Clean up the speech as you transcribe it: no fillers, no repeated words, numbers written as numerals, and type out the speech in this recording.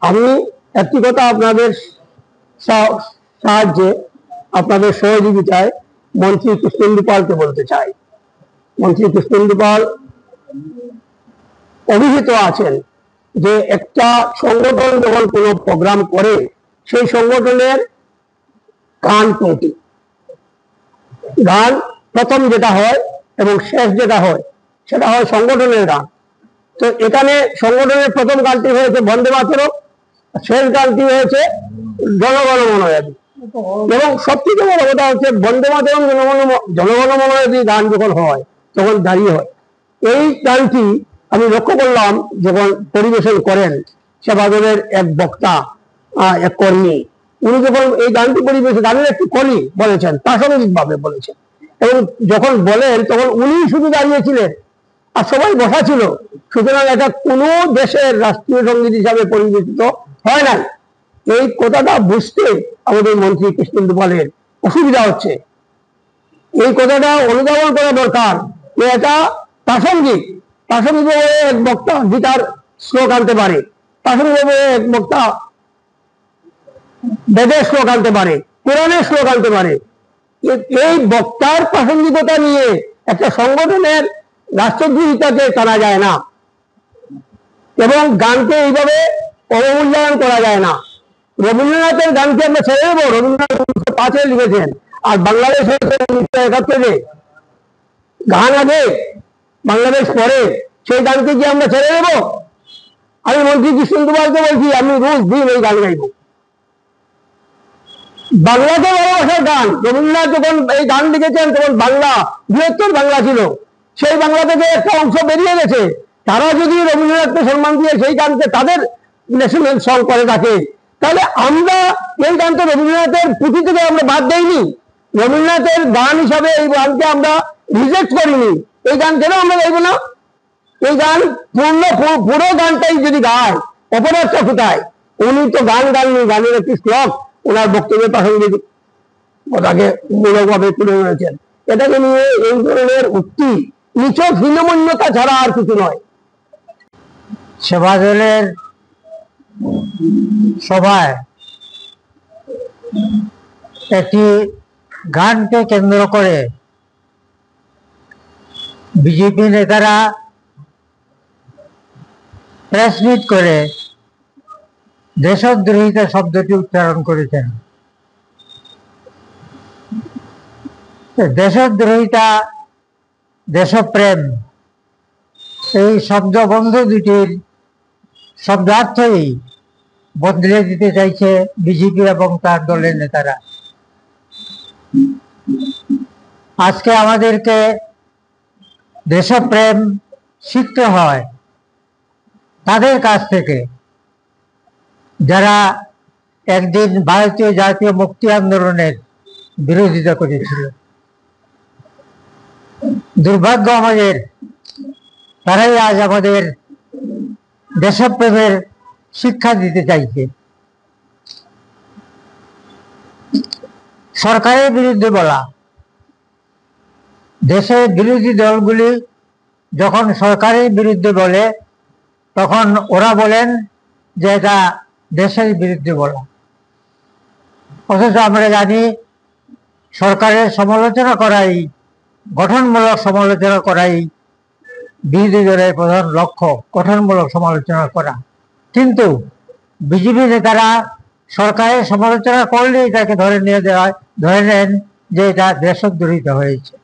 আমি একটি কথা আপনাদের সাহায্যে, আপনাদের সহযোগিতায় মন্ত্রী কৃষ্ণেন্দু পালকে বলতে চাই। মন্ত্রী কৃষ্ণেন্দু পাল অভিহিত আছেন যে একটা সংগঠন যখন কোনো প্রোগ্রাম করে সেই সংগঠনের গান কোনটি, গান প্রথম যেটা হয় এবং শেষ যেটা হয় সেটা হয় সংগঠনের গান। তো এখানে সংগঠনের প্রথম গানটি হয়েছে বন্দে মাতরম, শেষ গানটি হয়েছে জনগণ মন অধি। এবং সবথেকে বড় কথা হচ্ছে বন্দে মাতরম জনগণ মন অধি গান যখন হয় তখন দাঁড়িয়ে হয়। এই গানটি আমি লক্ষ্য করলাম যখন পরিবেশন করেন সেবাদলের এক বক্তা, এক কর্মী, উনি যখন এই গানটি পরিবেশন, গানের একটি কলি বলেছেন, প্রাসঙ্গিক ভাবে বলেছেন, এবং যখন বলেন তখন উনি শুধু দাঁড়িয়েছিলেন আর সবাই বসা ছিল। সুতরাং এটা কোনো দেশের রাষ্ট্রীয় সঙ্গীত হিসাবে পরিবেশিত হয় না। এই কথাটা বুঝতে আমাদের মন্ত্রী কৃষ্ণেন্দু পালের অসুবিধা হচ্ছে। এই কথাটা অনুধাবন করা দরকার যে এটা প্রাসঙ্গিক। প্রাসঙ্গিকভাবে এক বক্তা গীতার শ্লোক আনতে পারে, প্রাসঙ্গিকভাবে এক বক্তা বেদের শ্লোক আনতে পারে, কোরআনের শ্লোক আনতে পারে। এই বক্তার প্রাসঙ্গিকতা নিয়ে একটা সংগঠনের রাষ্ট্রদ্রোহিতাকে টানা যায় না, এবং গানকে এইভাবে অবমূল্যায়ন করা যায় না। রবীন্দ্রনাথের গানকে আমরা ছেড়ে দেবো? রবীন্দ্রনাথ 1905-এ লিখেছেন, আর বাংলাদেশে 1971-এ গান আগে বাংলাদেশ পরে, সেই গানকে কি আমরা ছেড়ে দেবো? আমি মন্ত্রী কৃষ্ণেন্দু পালকে বলছি, আমি রোজ দিন এই গান গাইব। বাংলাকে ভালোবাসার গান। রবীন্দ্রনাথ যখন এই গান লিখেছেন তখন বাংলা বৃহত্তর বাংলা ছিল, সেই বাংলা থেকে একটা অংশ বেরিয়ে গেছে। তারা যদি রবীন্দ্রনাথকে সম্মান দিয়ে সেই গানকে তাদের ন্যাশনাল সং করে থাকে, তাহলে আমরা এই গান তো রবীন্দ্রনাথের পুঁথি থেকে আমরা বাদ দেইনি, রবীন্দ্রনাথের গান হিসাবে এই গানকে আমরা রিজেক্ট করিনি। এই গান কেন আমরা গাইব না? এই গান পুরো গানটাই যদি গায়, অপরাধটা কোথায়? উনি তো গান গাননি, গানের একটি শ্লোক ওনার বক্তব্যের প্রাসঙ্গিক কথাকে মূলকভাবে তুলে ধরেছেন। এটাকে নিয়ে এই ধরনের উক্তি নিছক হীনমন্যতা ছাড়া আর কিছু নয়। সেবাদলের সভায় একটি গানকে কেন্দ্র করে বিজেপি নেতারা প্রেস মিট করে দেশদ্রোহিতা শব্দটি উচ্চারণ করেছেন। দেশদ্রোহিতা, দেশপ্রেম, এই শব্দবন্ধ দুটির শব্দার্থই বদলে দিতে চাইছে বিজেপি এবং তার দলের নেতারা। আজকে আমাদেরকে দেশপ্রেম শিখতে হয় তাদের কাছ থেকে যারা একদিন ভারতীয় জাতীয় মুক্তি আন্দোলনের বিরোধিতা করেছিল। দুর্ভাগ্য আমাদের, তারাই আজ আমাদের দেশপ্রেমের শিক্ষা দিতে চাইছে। সরকারের বিরুদ্ধে বলা, দেশের বিরোধী দলগুলি যখন সরকারের বিরুদ্ধে বলে তখন ওরা বলেন যে এটা দেশের বিরুদ্ধে বলা। অথচ আমরা জানি সরকারের সমালোচনা করাই, গঠনমূলক সমালোচনা করাই বিরোধী দলের প্রধান লক্ষ্য, গঠনমূলক সমালোচনা করা। কিন্তু বিজেপি নেতারা সরকারের সমালোচনা করলে এটাকে ধরে নেন যে এটা দেশদ্রোহিতা হয়েছে।